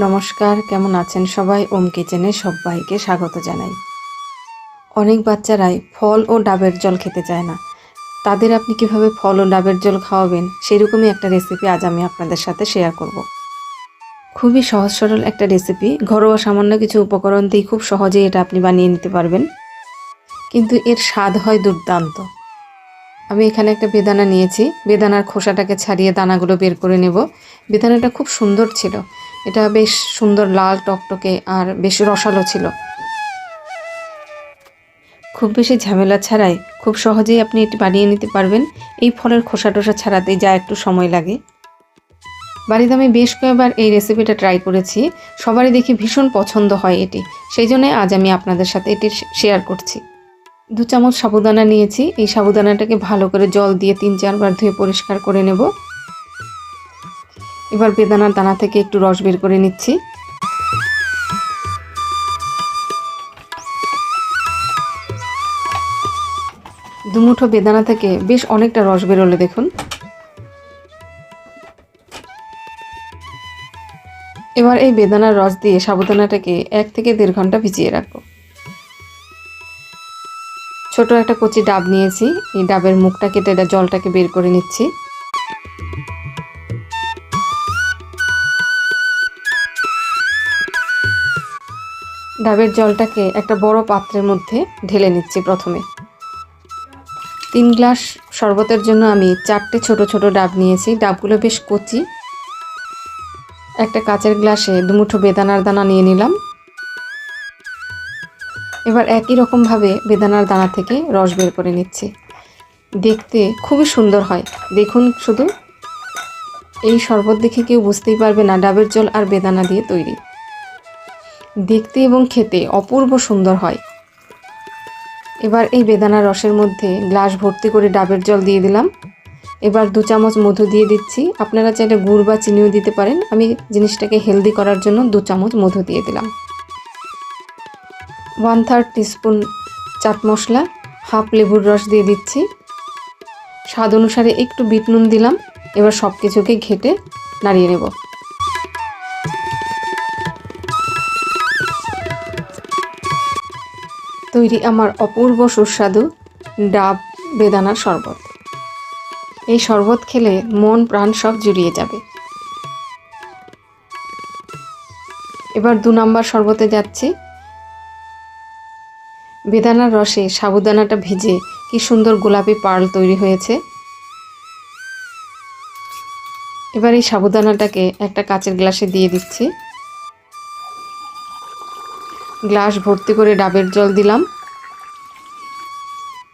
নমস্কার, কেমন আছেন সবাই? ওম কিচেনে সবাইকে স্বাগত জানাই। অনেক বাচ্চারাই ফল ও ডাবের জল খেতে চায় না। তাদের আপনি কিভাবে ফল ও ডাবের জল খাওয়াবেন সেরকমই একটা রেসিপি আজ আমি আপনাদের সাথে শেয়ার করব। খুবই সহজ সরল একটা রেসিপি, ঘরোয়া সামান্য কিছু উপকরণ দিয়ে খুব সহজেই এটা আপনি বানিয়ে নিতে পারবেন, কিন্তু এর স্বাদ হয় দুর্দান্ত। আমি এখানে একটা বেদানা নিয়েছি, বেদানার খোসাটাকে ছাড়িয়ে দানাগুলো বের করে নেব। বেদানাটা খুব সুন্দর ছিল, এটা বেশ সুন্দর লাল টকটকে আর বেশ রসালো ছিল। খুব বেশি ঝামেলা ছাড়াই খুব সহজেই আপনি এটি বানিয়ে নিতে পারবেন। এই ফলের খোসা টোসা ছাড়াতেই যা একটু সময় লাগে। বাড়িতে আমি বেশ কয়েকবার এই রেসিপিটা ট্রাই করেছি, সবারই দেখি ভীষণ পছন্দ হয় এটি, সেই জন্যই আজ আমি আপনাদের সাথে এটি শেয়ার করছি। 2 চামচ সাবুদানা নিয়েছি, এই সাবুদানাটাকে ভালো করে জল দিয়ে 3-4 বার ধুয়ে পরিষ্কার করে নেব। এবার বেদানার দানা থেকে একটু রস বের করে নিচ্ছি। দুমুঠো বেদানা থেকে বেশ অনেকটা রস বেরোলে দেখুন। এবার এই বেদানার রস দিয়ে সাবুদানাটাকে 1 থেকে 1.5 ঘন্টা ভিজিয়ে রাখবো। ছোট একটা কচি ডাব নিয়েছি, এই ডাবের মুখটা কেটে জলটাকে বের করে নিচ্ছি। ডাবের জলটাকে একটা বড় পাত্রের মধ্যে ঢেলে নিচ্ছি। প্রথমে 3 গ্লাস শরবতের জন্য আমি 4টে ছোট ছোট ডাব নিয়েছি, ডাবগুলো বেশ কচি। একটা কাচের গ্লাসে 2 মুঠো বেদানার দানা নিয়ে নিলাম। এবার একই রকমভাবে বেদানার দানা থেকে রস বের করে নিচ্ছি। দেখতে খুবই সুন্দর হয়, দেখুন শুধু। এই শরবত দেখে কেউ বুঝতেই পারবে না ডাবের জল আর বেদানা দিয়ে তৈরি। দেখতে এবং খেতে অপূর্ব সুন্দর হয়। এবার এই বেদানার রসের মধ্যে গ্লাস ভর্তি করে ডাবের জল দিয়ে দিলাম। এবার 2 চামচ মধু দিয়ে দিচ্ছি, আপনারা চাইলে গুড় বা চিনিও দিতে পারেন। আমি জিনিসটাকে হেলদি করার জন্য 2 চামচ মধু দিয়ে দিলাম। 1/3 টিস্পুন চাট মশলা, হাফ লেবুর রস দিয়ে দিচ্ছি। স্বাদ অনুসারে একটু বিট নুন দিলাম। এবার সব কিছুকে ঘেটে নাড়িয়ে নেব। তৈরি আমার অপূর্ব সুস্বাদু ডাব বেদানার শরবত। এই শরবত খেলে মন প্রাণ সব জুড়িয়ে যাবে। এবার 2 নম্বর শরবতে যাচ্ছি। বেদানার রসে সাবুদানাটা ভিজে কি সুন্দর গোলাপি পার্ল তৈরি হয়েছে। এবার এই সাবুদানাটাকে একটা কাচের গ্লাসে দিয়ে দিচ্ছি। গ্লাস ভর্তি করে ডাবের জল দিলাম।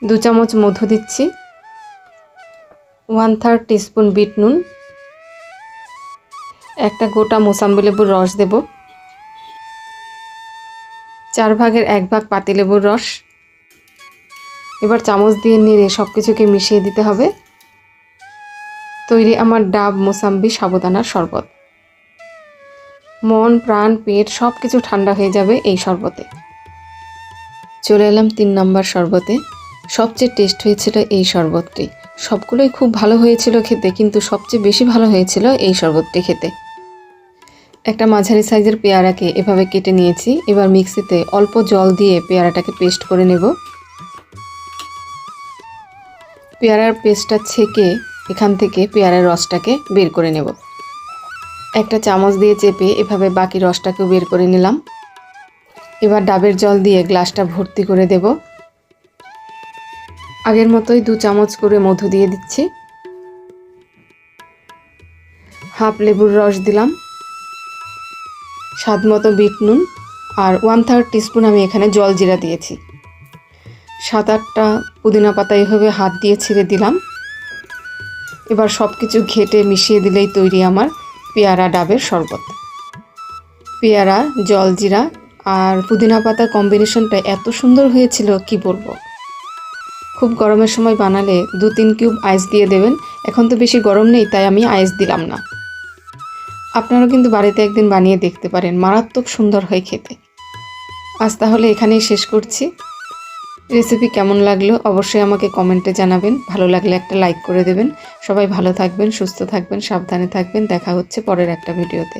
2 চামচ মধু দিচ্ছি। 1/3 টিস্পুন বিট নুন। একটা গোটা মোসাম্বি লেবুর রস দেব। 4 ভাগের 1 ভাগ পাতিলেবুর রস। এবার চামচ দিয়ে নেড়ে সব কিছুকে মিশিয়ে দিতে হবে। তৈরি আমার ডাব মোসাম্বি সাবুদানার শরবত। মন প্রাণ পেট সব কিছু ঠান্ডা হয়ে যাবে এই শরবতে। চলে এলাম 3 নম্বর শরবতে। সবচেয়ে টেস্ট হয়েছিল এই শরবতটি। সবগুলোই খুব ভালো হয়েছিল খেতে, কিন্তু সবচেয়ে বেশি ভালো হয়েছিল এই শরবতটি খেতে। একটা মাঝারি সাইজের পেয়ারাকে এভাবে কেটে নিয়েছি। এবার মিক্সিতে অল্প জল দিয়ে পেয়ারাটাকে পেস্ট করে নেব। পেয়ারার পেস্টটা ছেঁকে এখান থেকে পেয়ারার রসটাকে বের করে নেব। একটা চামচ দিয়ে চেপে এভাবে বাকি রসটাকেও বের করে নিলাম। এবার ডাবের জল দিয়ে গ্লাসটা ভর্তি করে দেব। আগের মতোই 2 চামচ করে মধু দিয়ে দিচ্ছি। হাফ লেবুর রস দিলাম। স্বাদ মতো বিট নুন আর 1/3 টিস্পুন আমি এখানে জল জিরা দিয়েছি। 7-8টা পুদিনা পাতা এভাবে হাত দিয়ে ছিঁড়ে দিলাম। এবার সব কিছু ঘেটে মিশিয়ে দিলেই তৈরি আমার পেয়ারা ডাবের শরবত। পেয়ারা, জল জিরা আর পুদিনা পাতার কম্বিনেশনটা এত সুন্দর হয়েছিল কি বলবো। খুব গরমের সময় বানালে 2-3 কিউব আইস দিয়ে দেবেন। এখন তো বেশি গরম নেই, তাই আমি আইস দিলাম না। আপনারাও কিন্তু বাড়িতে একদিন বানিয়ে দেখতে পারেন, মারাত্মক সুন্দর হয় খেতে। আজ তাহলে এখানেই শেষ করছি। রেসিপি কেমন লাগলো অবশ্যই আমাকে কমেন্টে জানাবেন। ভালো লাগলে একটা লাইক করে দেবেন। সবাই ভালো থাকবেন, সুস্থ থাকবেন, সাবধানে থাকবেন। দেখা হচ্ছে পরের একটা ভিডিওতে।